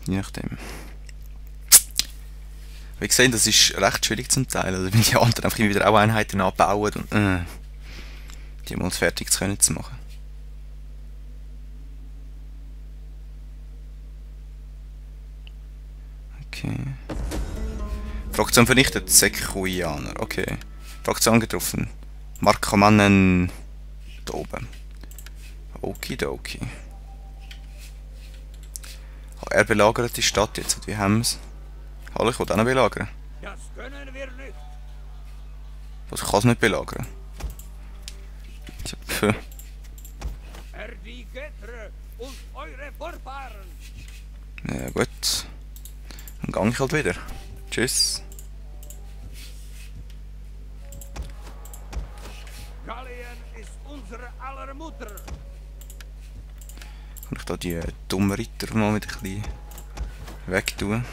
Je nachdem. Wie gesagt, das ist recht schwierig zum Teil. Also wenn die anderen einfach wieder auch Einheiten anbauen und die mal fertig zu können zu machen. Okay. Fraktion vernichtet, Sekuianer. Okay. Fraktion getroffen. Markomannen da oben. Okidoki. Er belagert die Stadt jetzt. Und wie haben wir es? Hallo, ich will auch noch belagern. Das können wir nicht. Was, ich kann es nicht belagern? Pff. Die Götter und eure Vorfahren. Ja gut. Dann gehe ich halt wieder. Tschüss. Gallien ist unsere aller Mutter. Kann ich da die dummen Ritter mal wieder ein bisschen wegtun?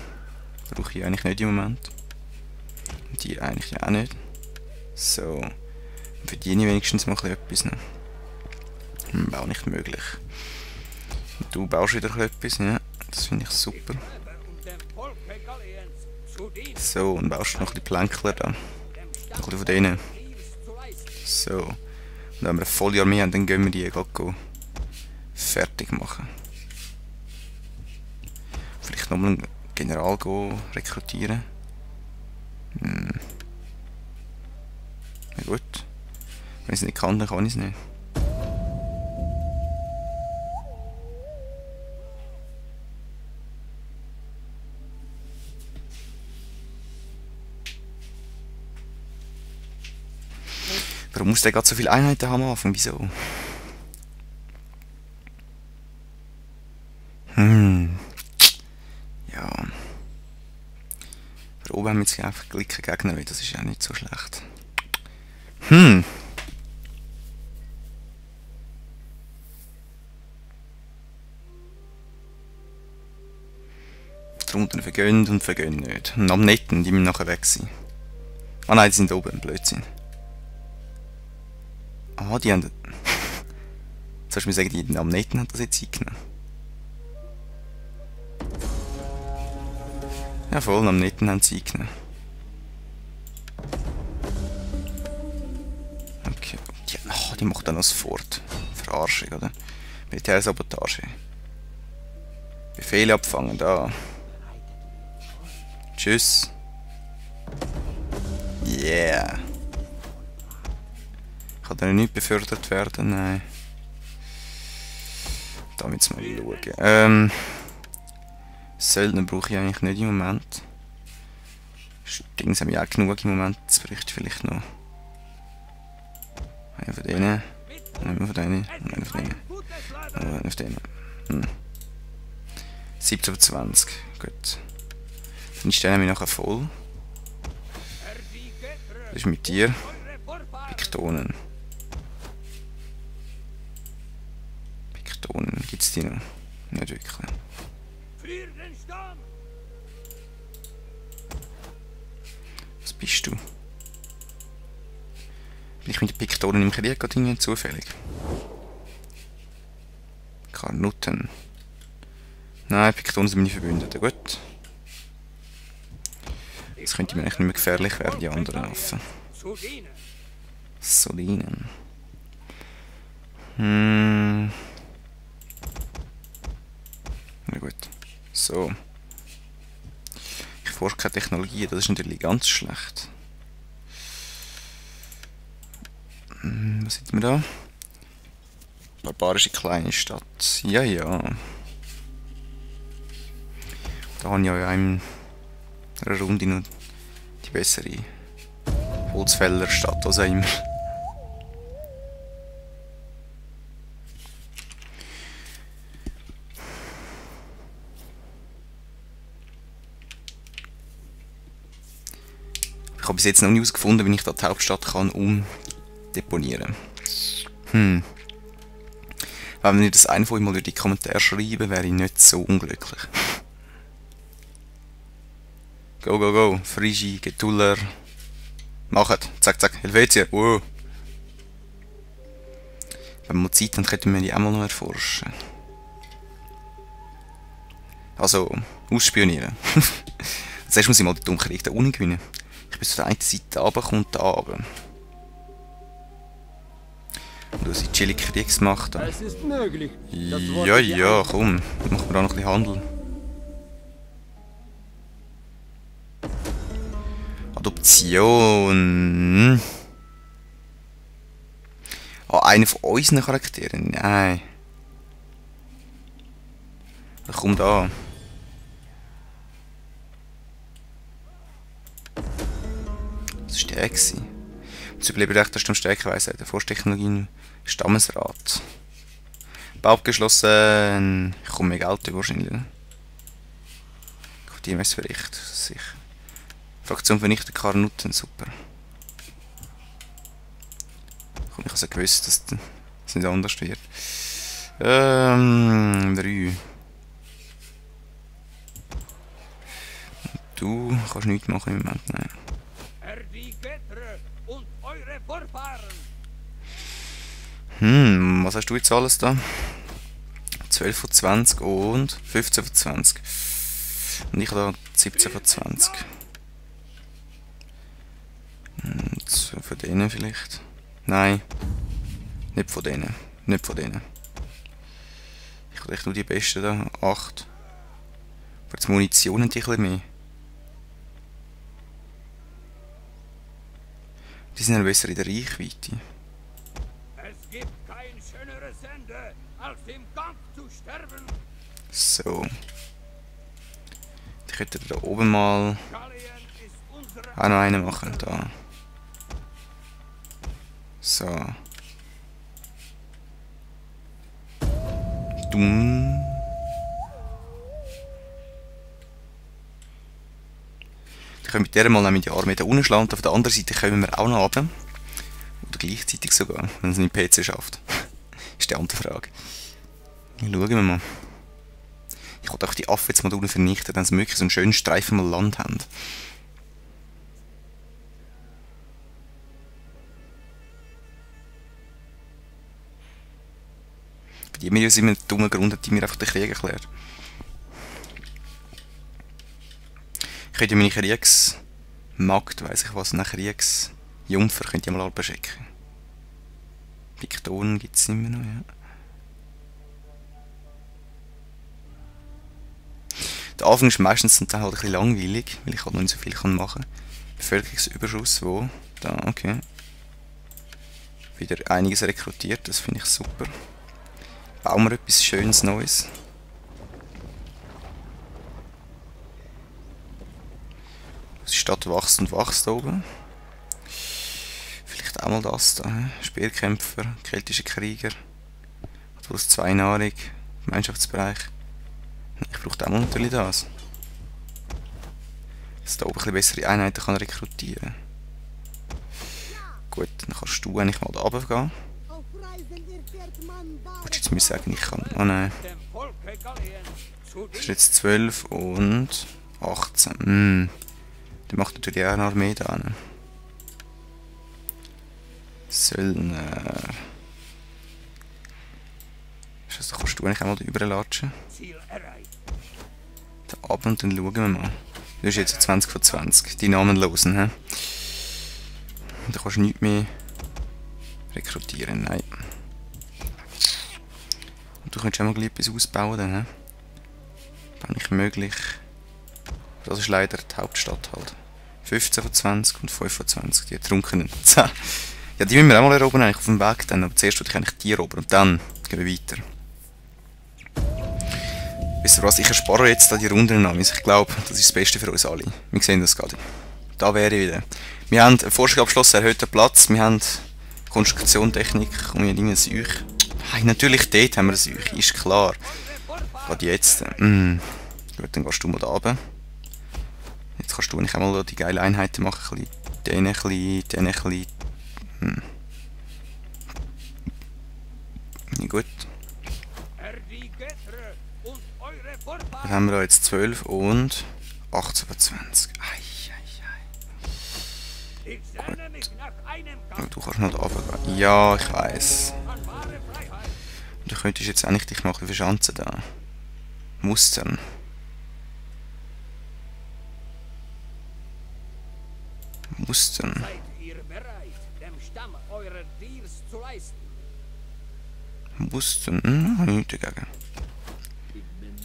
Brauche ich eigentlich nicht im Moment. Und die eigentlich auch nicht. So. Dann verdiene ich wenigstens mal etwas. Ne? Auch nicht möglich. Und du baust wieder etwas, ja. Das finde ich super. So, und baust noch ein bisschen Plänkler da. Noch ein bisschen von denen. So. Und wenn wir eine volle Armee haben, dann gehen wir die gleich fertig machen. Vielleicht nochmal einen General rekrutieren. Na gut. Wenn ich es nicht kann, dann kann ich es nicht. Warum muss der gerade so viele Einheiten haben am Anfang? Wieso? Ja. Da oben haben wir jetzt einfach gleiche Gegner, das ist ja nicht so schlecht. Drunten vergönnt und vergönnt nicht. Und am Netten, die müssen nachher weg sein. Ah nein, die sind oben, Blödsinn. Ah, die haben... Sollst du mir sagen, die am Netten haben das jetzt eingenommen? Ja voll, am Netten haben sie eingenommen. Okay, die macht dann noch das Fort. Verarschung, oder? Militärsabotage. Befehle abfangen, da. Tschüss. Yeah. Kann da nicht befördert werden? Nein. Da müssen wir mal schauen. Söldner brauche ich eigentlich nicht im Moment. Dings haben wir auch genug im Moment. Das bräuchte vielleicht noch. Einer von denen. Einer von denen. Einer von denen. Einer von denen. 17 von 20. Gut. Dann stellen wir nachher voll. Das ist mit dir. Piktonen. Piktonen. Gibt es die noch? Nicht wirklich. Was bist du? Bin ich mit den Piktonen im Krieg gerade zufällig? Karnutten. Nein, Piktonen sind meine Verbündeten. Gut. Jetzt könnte mir eigentlich nicht mehr gefährlich werden, die anderen Waffen. Solinen. Na gut. So. Ich forsche keine Technologie, das ist natürlich ganz schlecht. Was sieht man da? Barbarische kleine Stadt. Ja, ja. Da habe ich ja in einer Runde noch die bessere Holzfällerstadt, als auch immer. Ich habe bis jetzt noch nie herausgefunden, wie ich da die Hauptstadt kann umdeponieren. Wenn mir das einer von euch mal in die Kommentare schreiben, wäre ich nicht so unglücklich. Go, go, go. Frigi, Getuller. Machet. Zack, zack. Helvetia. Wow. Wenn wir mal Zeit haben, könnten wir die auch mal noch erforschen. Also, ausspionieren. Zuerst muss ich mal den Dunkelkrieg da unten gewinnen. Ich bin zu der einen Seite runter, kommt da runter. Und du hast chillig Kriegs gemacht. Es ist möglich. Ja, komm. Machen wir da noch ein bisschen Handel. Adoption. Ah, einer von unseren Charakteren? Nein. Da kommt da. Das war der. Das Überlebensrecht hast du am Stärkeweise der Forsttechnologien Stammesrat. Bau abgeschlossen. Ich komme mehr Geld über wahrscheinlich. Die Messbericht, sicher. Fraktion vernichtet Karnutten, super. Komm, ich habe gewusst, dass es nicht anders wird. 3. Du kannst nichts machen im Moment, nein. Und eure Vorfahren. Was hast du jetzt alles da? 12 von 20 und 15 von 20. Und ich habe da 17 von 20. Von denen vielleicht? Nein. Nicht von denen. Nicht von denen. Ich habe echt nur die besten da. 8. Aber die Munition haben die ein bisschen mehr. Die sind ja besser in der Reichweite. Es gibt kein schöneres Ende, als im Kampf zu sterben. So. Ich könnte da oben mal Gallien ist unsere auch noch einen machen. Da. So. Dumm. Ich kann mit der mal nämlich die Armee da unten schlagen und auf der anderen Seite kommen wir auch noch runter. Oder gleichzeitig sogar, wenn es nicht PC schafft. Ist die andere Frage. Schauen wir mal. Ich wollte auch die Affen jetzt mal da unten vernichten, wenn sie wirklich so einen schönen Streifen mal Land haben. Bei die mir aus einem dummen Grund hat die mir einfach den Krieg erklärt. Ich könnte meine Kriegsmagd, weiss ich was, eine Kriegsjungfer, könnte ich mal abschicken. Piktonen gibt es immer noch, ja. Der Anfang ist meistens zum Teil halt ein bisschen langweilig, weil ich halt noch nicht so viel machen kann. Bevölkerungsüberschuss, wo? Da, okay. Wieder einiges rekrutiert, das finde ich super. Bauen wir etwas Schönes Neues. Die Stadt wächst und wächst oben. Vielleicht auch mal das da. Speerkämpfer, keltische Krieger. Plus 2 Nahrung, Gemeinschaftsbereich. Ich brauche auch mal natürlich das. Dass da oben ein bisschen bessere Einheiten kann rekrutieren. Gut, dann kannst du eigentlich mal da runter gehen. Willst du jetzt mir sagen, ich kann... Oh nein. Das ist jetzt 12 und 18. Der macht natürlich auch eine Armee da. Söldner. Also kannst du eigentlich auch mal da überlatschen. Da ab und dann schauen wir mal. Du hast jetzt 20 von 20. Die namenlosen, hä? Da kannst du nichts mehr rekrutieren, nein. Und du könntest auch mal etwas ausbauen, dann, hä? Wenn nicht möglich. Das ist leider die Hauptstadt halt. 15 von 20 und 5 von 20, die Trunkenen. Ja, die müssen wir auch mal erobern, eigentlich auf dem Weg dann. Aber zuerst würde ich eigentlich die erobern und dann gehen wir weiter. Wisst ihr was, ich erspare jetzt da die Runden an. Ich glaube, das ist das Beste für uns alle. Wir sehen das gerade. Da wäre ich wieder. Wir haben einen Forschung abgeschlossen, erhöhten Platz. Wir haben Konstruktion, Technik und wir haben ein Seuch. Hey, natürlich dort haben wir ein Seuch, ist klar. Gerade jetzt. Gut, dann gehst du mal da runter. Jetzt kannst du eigentlich auch mal die geile Einheiten machen. Den ein bisschen, den ein bisschen. Ja, gut. Dann haben wir da jetzt 12 und 18 von 20. Gut. Du kannst noch da runtergehen. Ja, ich weiss. Du könntest jetzt eigentlich dich mal ein bisschen verschanzen da. Mustern. Booster. Seid ihr bereit, dem Stamm eurer Dienst zu leisten? Booster. Hab ich nichts dagegen.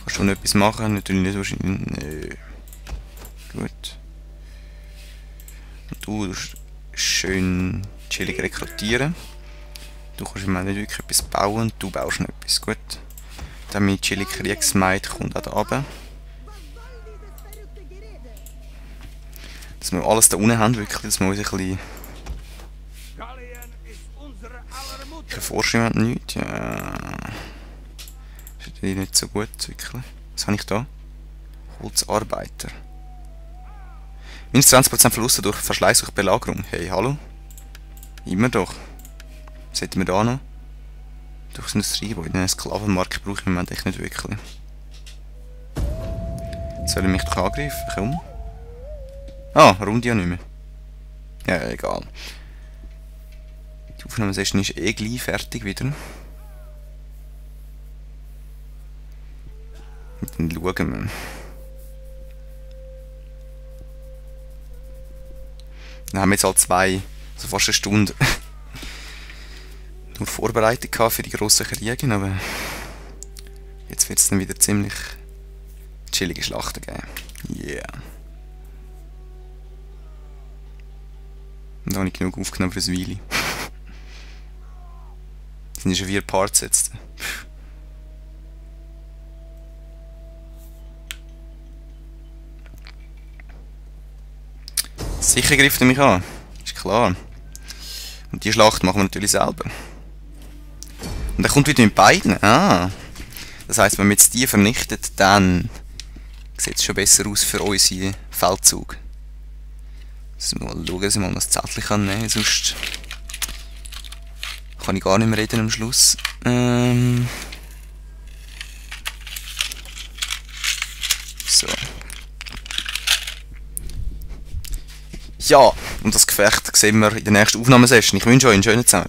Kannst du noch etwas machen? Natürlich nicht wahrscheinlich. Nö. Gut. Und du tust schön chillig rekrutieren. Du kannst im nicht wirklich etwas bauen und du baust noch etwas. Gut. Dann mein chillig Kriegsmaid kommt auch da runter. Dass wir alles da unten haben, wirklich, dass wir uns ein bisschen... Gallien ist unsere aller Mutter. Keine Forschung haben, nichts. Ja. Das ist natürlich nicht so gut, wirklich. Was habe ich da? Holzarbeiter. Minus 20% Verluste durch Verschleiß durch Belagerung. Hey, hallo? Immer doch. Was hätten wir da noch? Durch das Industriegebäude. Einen Sklavenmarkt brauche ich im Moment echt nicht wirklich. Soll ich mich doch angreifen? Komm. Ah, Runde ja nicht mehr. Ja, egal. Die Aufnahmesession ist eh gleich fertig wieder. Und dann schauen wir. Dann haben wir jetzt halt also fast eine Stunde nur Vorbereitung gehabt für die grossen Kriege, aber jetzt wird es dann wieder ziemlich chillige Schlachten geben. Yeah. Und da habe ich genug aufgenommen für ein Weile. Das sind schon 4 Parts jetzt. Sicher greift er mich an. Ist klar. Und die Schlacht machen wir natürlich selber. Und er kommt wieder mit beiden. Ah. Das heisst, wenn wir jetzt die vernichtet, dann sieht es schon besser aus für unseren Feldzug. Müssen wir mal schauen, dass ich mal das Zettel nehmen kann, sonst kann ich gar nicht mehr reden am Schluss. So. Ja, und das Gefecht sehen wir in der nächsten Aufnahmesession. Ich wünsche euch einen schönen Zusammen.